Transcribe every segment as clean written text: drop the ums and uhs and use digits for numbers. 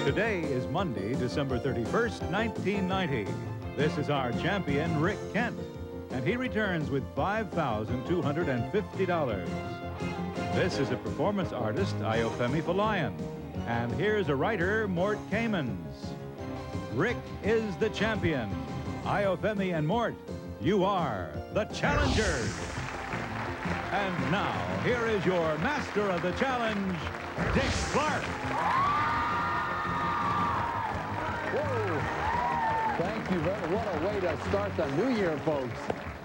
Today is Monday, December 31st, 1990. This is our champion, Rick Kent, and he returns with $5,250. This is a performance artist, Ayofemi and here's a writer, Mort Kamins. Rick is the champion. Ayofemi and Mort, you are the challengers. And now, here is your master of the challenge, Dick Clark. Whoa. Thank you very much. What a way to start the new year, folks.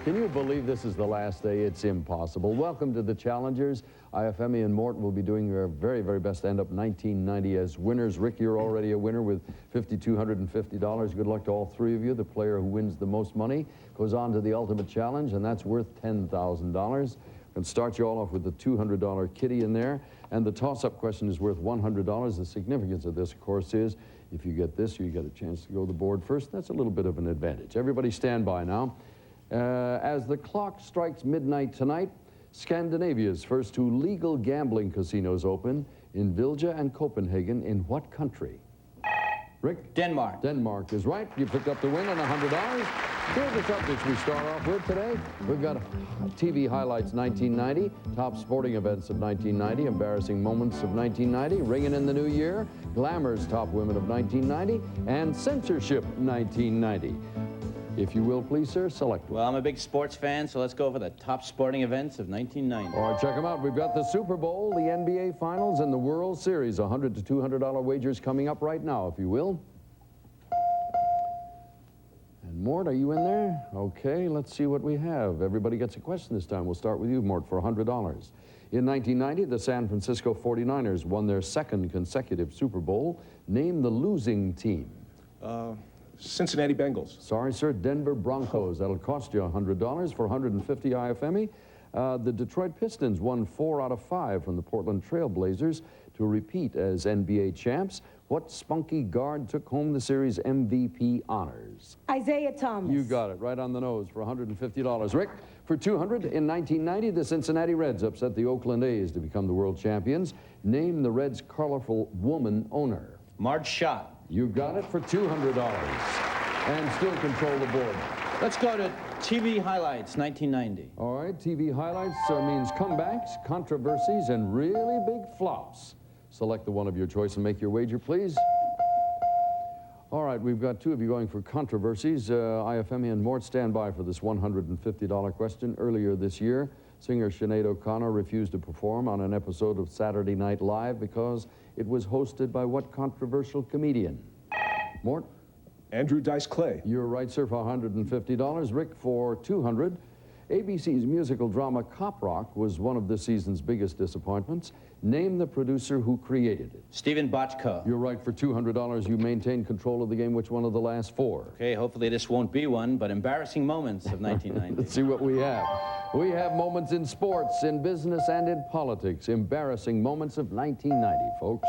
Can you believe this is the last day? It's impossible. Welcome to the challengers. Ayofemi and Mort will be doing their very, very best to end up 1990 as winners. Rick, you're already a winner with $5,250. Good luck to all three of you. The player who wins the most money goes on to the ultimate challenge, and that's worth $10,000. Can start you all off with the $200 kitty in there, and the toss-up question is worth $100. The significance of this, of course, is if you get this, you get a chance to go to the board first. That's a little bit of an advantage. Everybody stand by now. As the clock strikes midnight tonight, Scandinavia's first two legal gambling casinos open in Vilja and Copenhagen. In what country? Rick? Denmark. Denmark is right. You picked up the win on $100. Here are the subjects we start off with today. We've got TV highlights 1990, top sporting events of 1990, embarrassing moments of 1990, ringing in the new year, Glamour's top women of 1990, and censorship 1990. If you will, please, sir, select one. Well, I'm a big sports fan, so let's go for the top sporting events of 1990. All right, check them out. We've got the Super Bowl, the NBA Finals, and the World Series. $100 to $200 wagers coming up right now, if you will. And Mort, are you in there? Okay, let's see what we have. Everybody gets a question this time. We'll start with you, Mort, for $100. In 1990, the San Francisco 49ers won their second consecutive Super Bowl. Name the losing team. Cincinnati Bengals. Sorry, sir, Denver Broncos. That'll cost you $100 for $150 Ayofemi. The Detroit Pistons won 4 out of 5 from the Portland Trail Blazers to repeat as NBA champs. What spunky guard took home the series MVP honors? Isaiah Thomas. You got it, right on the nose for $150. Rick, for $200, in 1990, the Cincinnati Reds upset the Oakland A's to become the world champions. Name the Reds' colorful woman owner. Marge Schott. You got it for $200 and still control the board. Let's go to TV highlights, 1990. All right, TV highlights means comebacks, controversies, and really big flops. Select the one of your choice and make your wager, please. All right, we've got two of you going for controversies. Ayofemi and Mort, stand by for this $150 question. Earlier this year, singer Sinead O'Connor refused to perform on an episode of Saturday Night Live because it was hosted by what controversial comedian? Mort? Andrew Dice Clay. You're right, sir, for $150. Rick, for $200. ABC's musical drama Cop Rock was one of this season's biggest disappointments. Name the producer who created it. Stephen Bochco. You're right, for $200. You maintain control of the game. Which one of the last 4? Okay, hopefully this won't be one, but embarrassing moments of 1990. Let's see what we have. We have moments in sports, in business, and in politics. Embarrassing moments of 1990, folks.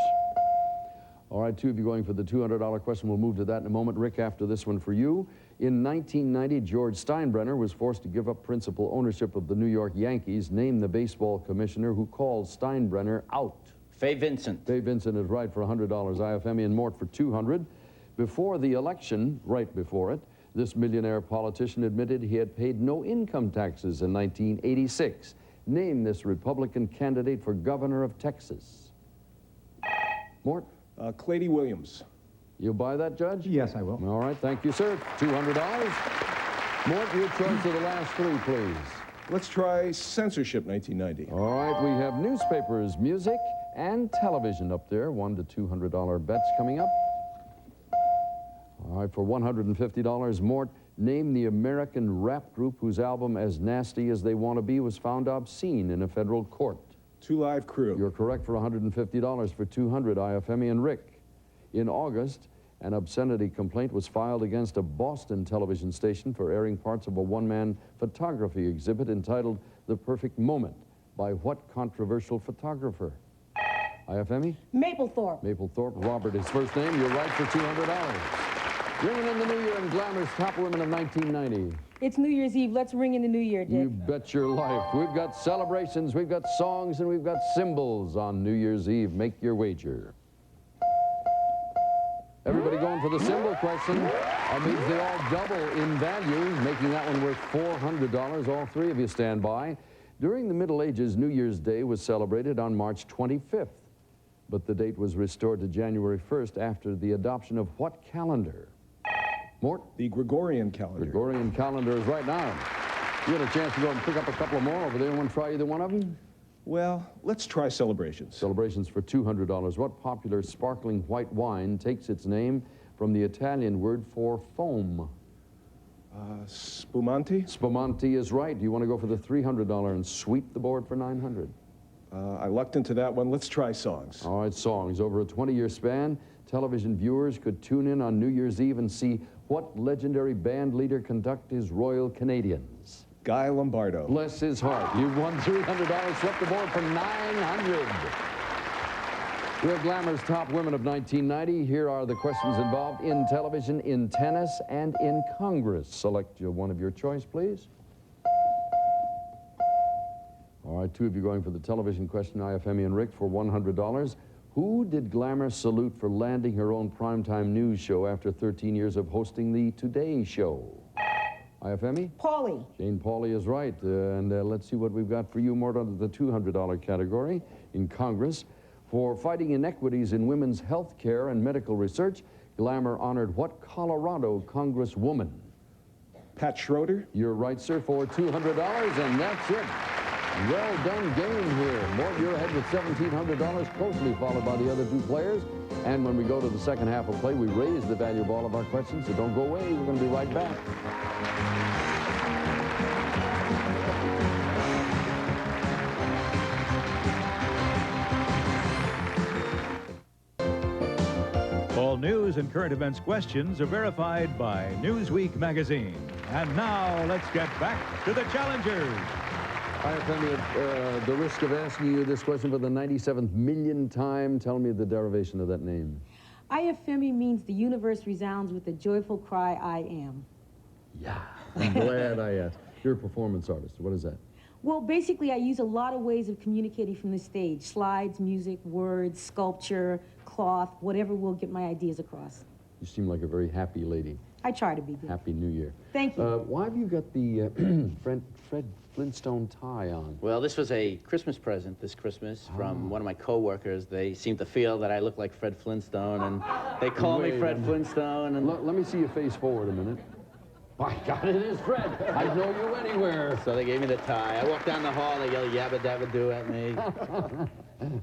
All right, two of you going for the $200 question. We'll move to that in a moment. Rick, after this one for you. In 1990, George Steinbrenner was forced to give up principal ownership of the New York Yankees. Name the baseball commissioner who called Steinbrenner out. Fay Vincent. Fay Vincent is right for $100. Ayofemi and Mort for $200. Before the election, right before it, this millionaire politician admitted he had paid no income taxes in 1986. Name this Republican candidate for governor of Texas. Mort? Clady Williams. You buy that, Judge? Yes, I will. All right, thank you, sir. $200. Mort, your choice of the last 3, please. Let's try censorship 1990. All right, we have newspapers, music, and television up there. $100 to $200 bets coming up. All right, for $150, Mort, name the American rap group whose album As Nasty As They Want to Be was found obscene in a federal court. 2 Live Crew. You're correct for $150. For $200, Ayofemi and Rick. In August, an obscenity complaint was filed against a Boston television station for airing parts of a one-man photography exhibit entitled The Perfect Moment by what controversial photographer? Ayofemi? Mapplethorpe. Mapplethorpe. Robert, his first name. You're right for $200. Ringing in the new year in Glamour's top women of 1990. It's New Year's Eve. Let's ring in the new year, Dick. You bet your life. We've got celebrations, we've got songs, and we've got symbols on New Year's Eve. Make your wager. Everybody going for the symbol question. That means they all double in value, making that one worth $400. All three of you stand by. During the Middle Ages, New Year's Day was celebrated on March 25th. But the date was restored to January 1st after the adoption of what calendar? Mort? The Gregorian calendar. Gregorian calendar is right now. You had a chance to go and pick up a couple of more over there. Want to try either one of them? Well, let's try celebrations. Celebrations for $200. What popular sparkling white wine takes its name from the Italian word for foam? Spumante? Spumante is right. Do you want to go for the $300 and sweep the board for $900? I lucked into that one. Let's try songs. All right, songs. Over a 20-year span, television viewers could tune in on New Year's Eve and see what legendary band leader conduct his Royal Canadians. Guy Lombardo. Bless his heart. You've won $300, swept the board for $900. We're Glamour's top women of 1990. Here are the questions involved in television, in tennis, and in Congress. Select one of your choice, please. All right, two of you going for the television question, Ayofemi and Rick, for $100. Who did Glamour salute for landing her own primetime news show after 13 years of hosting the Today Show? Ayofemi? Paulie. Jane Pauley is right. Let's see what we've got for you, Mort, under the $200 category in Congress. For fighting inequities in women's health care and medical research, Glamour honored what Colorado Congresswoman? Pat Schroeder. You're right, sir, for $200, and that's it. Well done game here. Mort, you're ahead with $1,700, closely followed by the other two players. And when we go to the second half of play, we raise the value of all of our questions, so don't go away. We're going to be right back. All news and current events questions are verified by Newsweek magazine. And now let's get back to the challengers. Ayofemi, at the risk of asking you this question for the 97th millionth time, tell me the derivation of that name. Ayofemi means the universe resounds with the joyful cry, I am. Yeah, I'm glad I asked. You're a performance artist. What is that? Well, basically, I use a lot of ways of communicating from the stage. Slides, music, words, sculpture, cloth, whatever will get my ideas across. You seem like a very happy lady. I try to be good. Happy New Year. Thank you. Why have you got the Fred Flintstone tie on? Well, this was a Christmas present this Christmas from one of my co-workers. They seem to feel that I look like Fred Flintstone, and they call me Fred Flintstone. And Let me see you face forward a minute. My God, it is Fred. I'd know you anywhere. so they gave me the tie. I walked down the hall, they yelled yabba dabba do at me.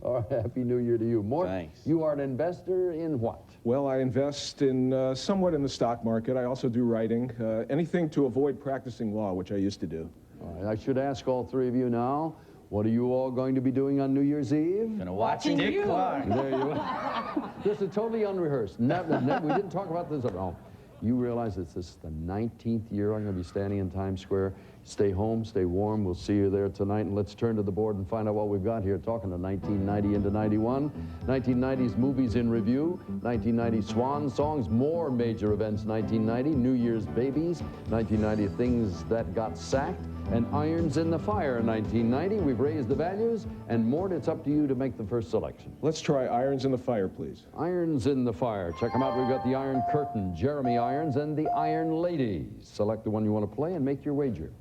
All right, Happy New Year to you. Mort, Thanks. you are an investor in what? Well, I invest in somewhat in the stock market. I also do writing. Anything to avoid practicing law, which I used to do. All right, I should ask all three of you now, what are you all going to be doing on New Year's Eve? Gonna watch Watching Dick you. Clark. There you are. This is totally unrehearsed. We didn't talk about this at all. You realize that this is the 19th year I'm going to be standing in Times Square. Stay home, stay warm. We'll see you there tonight. And let's turn to the board and find out what we've got here. Talking to 1990 into 91. 1990s movies in review. 1990 swan songs. More major events 1990. New Year's babies. 1990 things that got sacked. And irons in the fire 1990. We've raised the values. And Mort, it's up to you to make the first selection. Let's try Irons in the Fire, please. Irons in the fire. Check them out. We've got the Iron Curtain, Jeremy Irons, and the Iron Ladies. Select the one you want to play and make your wager.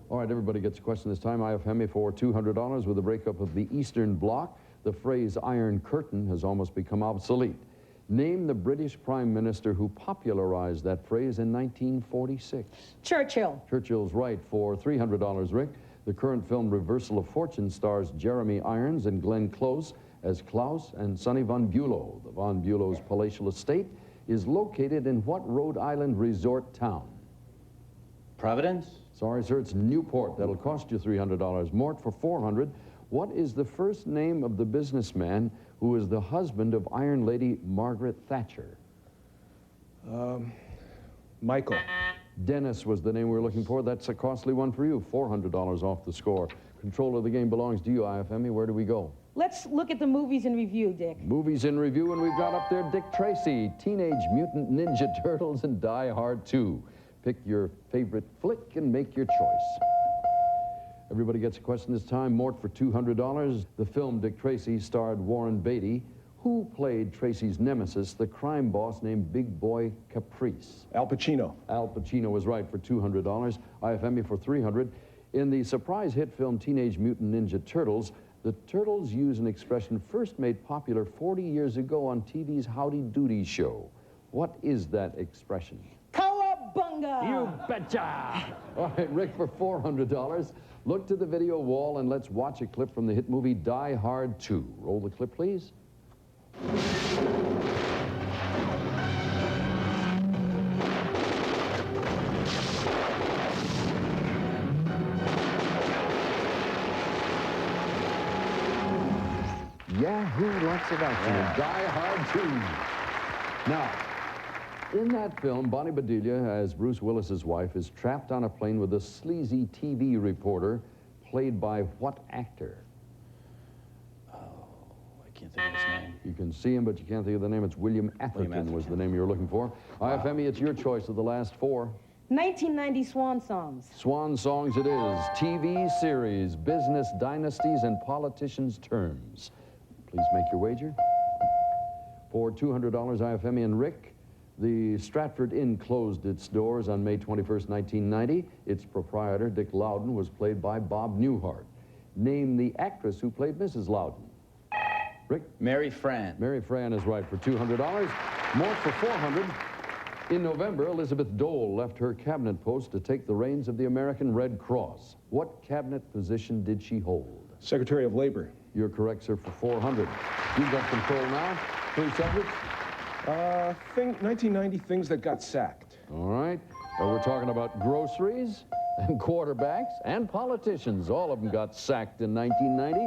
All right, everybody gets a question this time. Ayofemi for $200 with the breakup of the Eastern Bloc. The phrase Iron Curtain has almost become obsolete. Name the British Prime Minister who popularized that phrase in 1946. Churchill. Churchill's right for $300, Rick. The current film Reversal of Fortune stars Jeremy Irons and Glenn Close as Klaus and Sonny von Bülow. The von Bülow's palatial estate is located in what Rhode Island resort town? Providence? Sorry, sir, it's Newport. That'll cost you $300. Mort for $400. What is the first name of the businessman who is the husband of Iron Lady Margaret Thatcher? Michael. Dennis was the name we were looking for. That's a costly one for you. $400 off the score. Control of the game belongs to you, Ayofemi. Where do we go? Let's look at the movies in review, Dick. Movies in review, and we've got up there Dick Tracy, Teenage Mutant Ninja Turtles, and Die Hard 2. Pick your favorite flick and make your choice. Everybody gets a question this time. Mort for $200. The film Dick Tracy starred Warren Beatty. Who played Tracy's nemesis, the crime boss named Big Boy Caprice? Al Pacino. Al Pacino was right for $200. Ayofemi for $300. In the surprise hit film Teenage Mutant Ninja Turtles, the Turtles use an expression first made popular 40 years ago on TV's Howdy Doody show. What is that expression? Cowabunga! You betcha! All right, Rick, for $400. Look to the video wall and let's watch a clip from the hit movie Die Hard 2. Roll the clip, please. Yahoo, lots of action in Die Hard 2. Now, in that film, Bonnie Bedelia, as Bruce Willis's wife, is trapped on a plane with a sleazy TV reporter played by what actor? I can't think of his name. You can see him, but you can't think of the name. It's William Atherton was the name you were looking for. Ayofemi, it's your choice of the last four. 1990 Swan Songs. Swan Songs it is. TV series, business dynasties, and politicians' terms. Please make your wager. For $200, Ayofemi and Rick, the Stratford Inn closed its doors on May 21st, 1990. Its proprietor, Dick Loudon, was played by Bob Newhart. Name the actress who played Mrs. Loudon. Rick? Mary Fran. Mary Fran is right for $200. Mort for $400. In November, Elizabeth Dole left her cabinet post to take the reins of the American Red Cross. What cabinet position did she hold? Secretary of Labor. You're correct, sir, for $400. You've got control now. 3 subjects. 1990 things that got sacked. All right. We're talking about groceries and quarterbacks and politicians. All of them got sacked in 1990.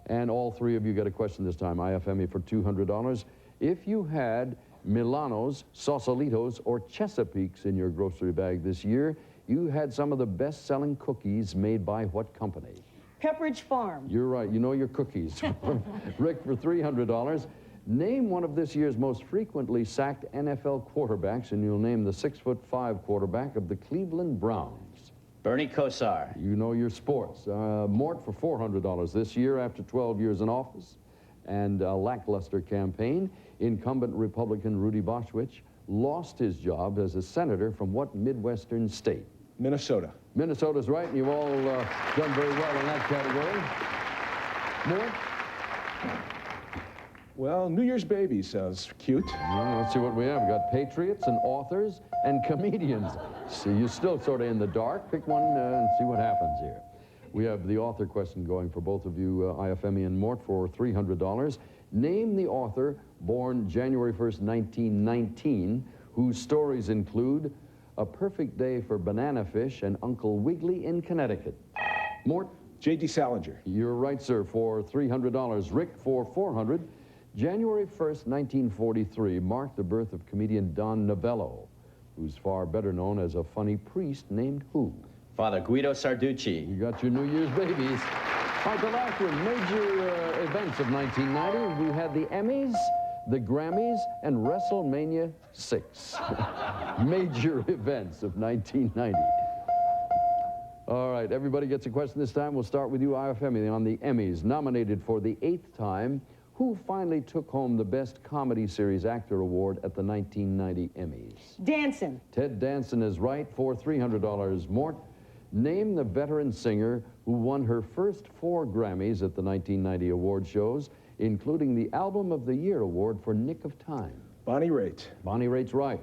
And all three of you got a question this time. Ayofemi for $200. If you had Milanos, Sausalitos, or Chesapeakes in your grocery bag this year, you had some of the best-selling cookies made by what company? Pepperidge Farm. You're right. You know your cookies. Rick, for $300. Name one of this year's most frequently sacked NFL quarterbacks, and you'll name the 6'5" quarterback of the Cleveland Browns. Bernie Kosar. You know your sports. Mort for $400 this year after 12 years in office and a lackluster campaign. Incumbent Republican Rudy Boschwitz lost his job as a senator from what Midwestern state? Minnesota. Minnesota's right, and you've all done very well in that category. Mort? Well, New Year's baby sounds cute. Well, let's see what we have. We've got patriots and authors and comedians. So you're still sort of in the dark. Pick one and see what happens here. We have the author question going for both of you, Ayofemi and Mort, for $300. Name the author born January 1st, 1919, whose stories include A Perfect Day for Banana Fish and Uncle Wiggily in Connecticut. Mort? J.D. Salinger. You're right, sir, for $300. Rick, for $400. January 1st, 1943 marked the birth of comedian Don Novello, who's far better known as a funny priest named who? Father Guido Sarducci. You got your New Year's babies. All right, the last one, major events of 1990. We had the Emmys, the Grammys, and WrestleMania 6. Major events of 1990. All right, everybody gets a question this time. We'll start with you, Ayofemi, on the Emmys. Nominated for the 8th time, who finally took home the Best Comedy Series Actor Award at the 1990 Emmys? Danson. Ted Danson is right for $300. Mort, name the veteran singer who won her first 4 Grammys at the 1990 award shows, including the Album of the Year award for Nick of Time. Bonnie Raitt. Bonnie Raitt's right.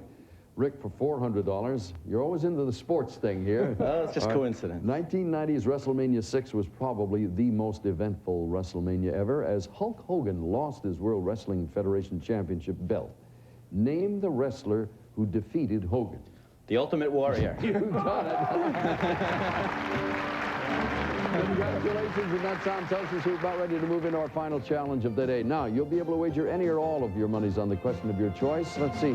Rick, for $400. You're always into the sports thing here. Well, it's just coincidence. 1990's WrestleMania 6 was probably the most eventful WrestleMania ever, as Hulk Hogan lost his World Wrestling Federation Championship belt. Name the wrestler who defeated Hogan. The Ultimate Warrior. You got it. Congratulations, and that sound tells us we're about ready to move into our final challenge of the day. Now, you'll be able to wager any or all of your monies on the question of your choice. Let's see.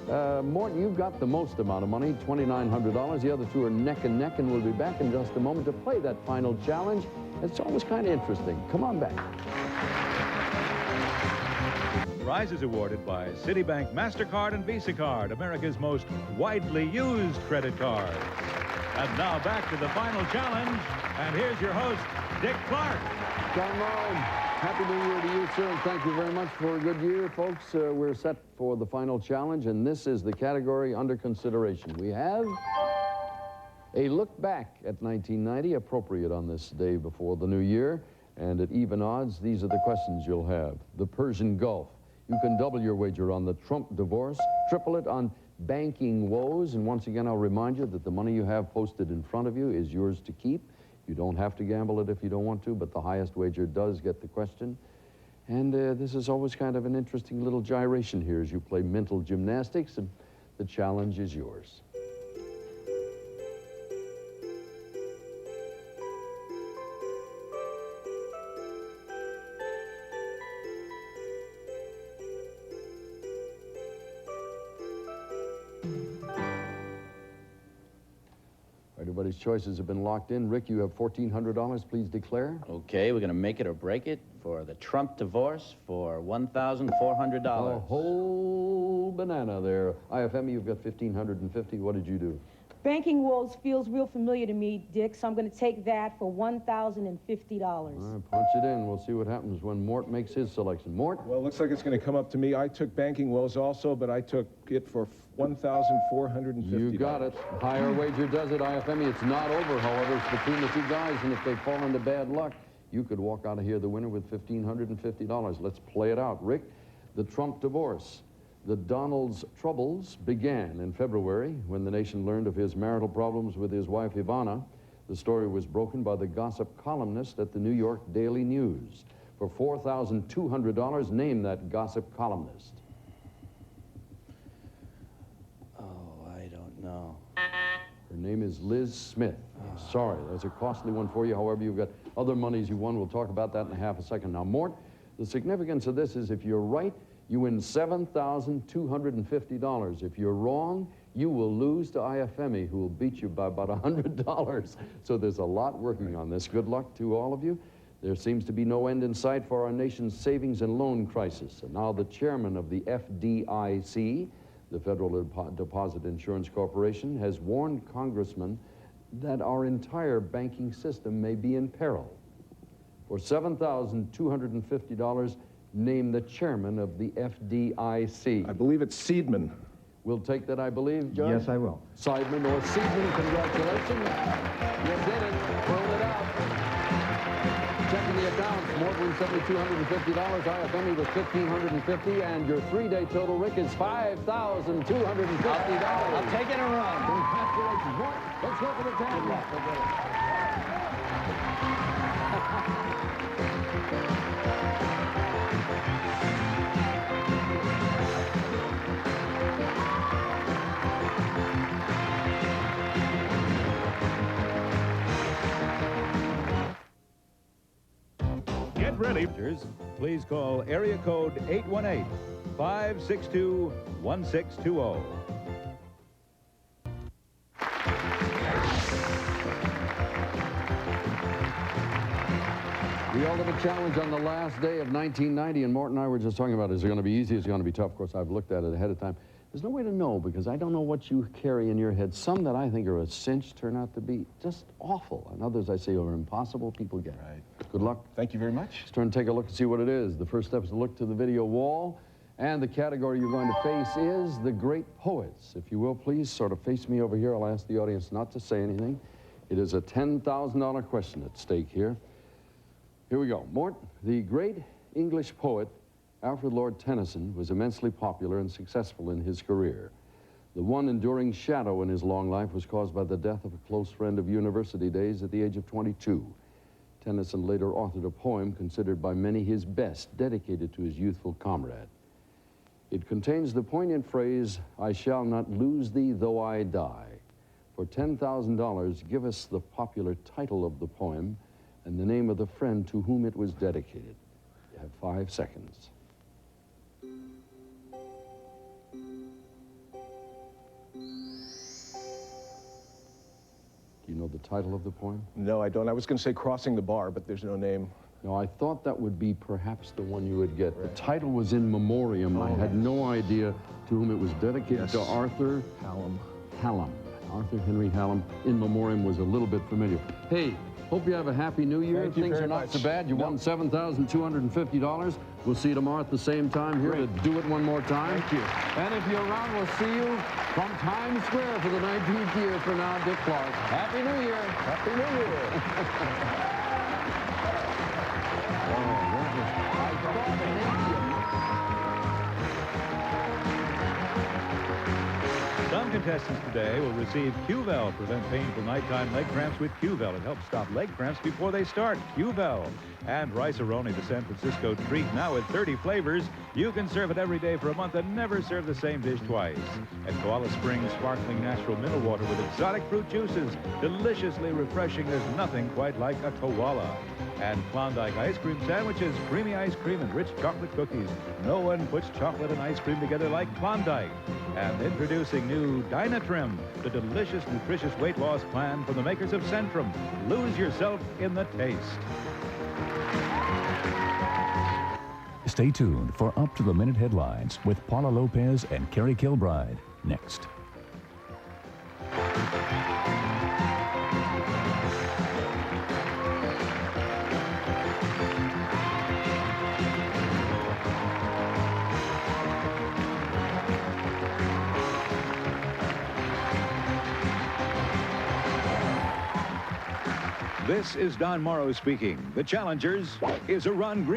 Mort, you've got the most amount of money, $2,900. The other two are neck and neck, and we'll be back in just a moment to play that final challenge. It's always kind of interesting. Come on back. Prize is awarded by Citibank MasterCard and Visa Card, America's most widely used credit cards. And now back to the final challenge. And here's your host, Dick Clark. Come on. Happy New Year to you, sir, and thank you very much for a good year, folks. We're set for the final challenge, and this is the category under consideration. We have a look back at 1990, appropriate on this day before the new year, and at even odds, these are the questions you'll have. The Persian Gulf. You can double your wager on the Trump divorce, triple it on banking woes, and once again, I'll remind you that the money you have posted in front of you is yours to keep. You don't have to gamble it if you don't want to, but the highest wager does get the question. And this is always kind of an interesting little gyration here as you play mental gymnastics, and the challenge is yours. Everybody's choices have been locked in. Rick, you have $1,400. Please declare. Okay, we're going to make it or break it for the Trump divorce for $1,400. A whole banana there. Ayofemi, you've got $1,550. What did you do? Banking woes feels real familiar to me, Dick, so I'm going to take that for $1,050. All right, punch it in. We'll see what happens when Mort makes his selection. Mort? Well, it looks like it's going to come up to me. I took banking woes also, but I took it for $1,450. You got it. Higher wager does it, Ayofemi. It's not over, however. It's between the two guys, and if they fall into bad luck, you could walk out of here the winner with $1,550. Let's play it out. Rick, the Trump divorce. The Donald's troubles began in February when the nation learned of his marital problems with his wife, Ivana. The story was broken by the gossip columnist at the New York Daily News. For $4,200, name that gossip columnist. Oh, I don't know. Her name is Liz Smith. Sorry, that's a costly one for you. However, you've got other monies you won. We'll talk about that in half a second. Now, Mort, the significance of this is if you're right, you win $7,250. If you're wrong, you will lose to Ayofemi, who will beat you by about $100. So there's a lot working on this. Good luck to all of you. There seems to be no end in sight for our nation's savings and loan crisis. And now the chairman of the FDIC, the Federal Deposit Insurance Corporation, has warned congressmen that our entire banking system may be in peril. For $7,250, name the chairman of the FDIC. I believe it's Seidman. We'll take that, I believe, Judge? Yes, I will. Seidman or Seidman, congratulations. You did it. Pulled it out. Checking the accounts. Mort wins $7,250. Ayofemi was $1,550. And your three-day total, Rick, is $5,250. I'll take it and run. Congratulations, Mort. Let's go for the 10. Get ready. Please call area code 818-562-1620. The ultimate challenge on the last day of 1990, and Mort and I were just talking about, is it going to be easy, is it going to be tough? Of course, I've looked at it ahead of time. There's no way to know because I don't know what you carry in your head. Some that I think are a cinch turn out to be just awful, and others I say are impossible. People get right. Good luck. Thank you very much. Let's turn and take a look and see what it is. The first step is to look to the video wall, and the category you're going to face is the great poets. If you will, please sort of face me over here. I'll ask the audience not to say anything. It is a $10,000 question at stake here. Here we go. Mort, the great English poet Alfred Lord Tennyson was immensely popular and successful in his career. The one enduring shadow in his long life was caused by the death of a close friend of university days at the age of 22. Tennyson later authored a poem considered by many his best, dedicated to his youthful comrade. It contains the poignant phrase, "I shall not lose thee though I die." For $10,000, give us the popular title of the poem and the name of the friend to whom it was dedicated. You have 5 seconds. Do you know the title of the poem? No, I don't. I was going to say Crossing the Bar, but there's no name. No, I thought that would be perhaps the one you would get. Right. The title was In Memoriam. I had no idea to whom it was dedicated. Yes. To Arthur Hallam. Hallam. Arthur Henry Hallam in memoriam was a little bit familiar. Hey, hope you have a happy new year. Thank you Things very are not much. so bad. You won $7,250. We'll see you tomorrow at the same time here to do it one more time. Thank you. And if you're around, we'll see you from Times Square for the 19th year for now, Dick Clark. Happy New Year. Happy New Year. Some contestants today will receive Q-Vel. Prevent painful nighttime leg cramps with Q-Vel. It helps stop leg cramps before they start. Q-Vel. And Rice-A-Roni, the San Francisco treat, now with 30 flavors. You can serve it every day for a month and never serve the same dish twice. And Koala Springs sparkling natural mineral water with exotic fruit juices. Deliciously refreshing. There's nothing quite like a koala. And Klondike ice cream sandwiches, creamy ice cream and rich chocolate cookies. No one puts chocolate and ice cream together like Klondike. And introducing new Dynatrim, the delicious, nutritious weight loss plan from the makers of Centrum. Lose yourself in the taste. Stay tuned for up-to-the-minute headlines with Paula Lopez and Carrie Kilbride next. This is Don Morrow speaking. The Challengers is a Ron Green.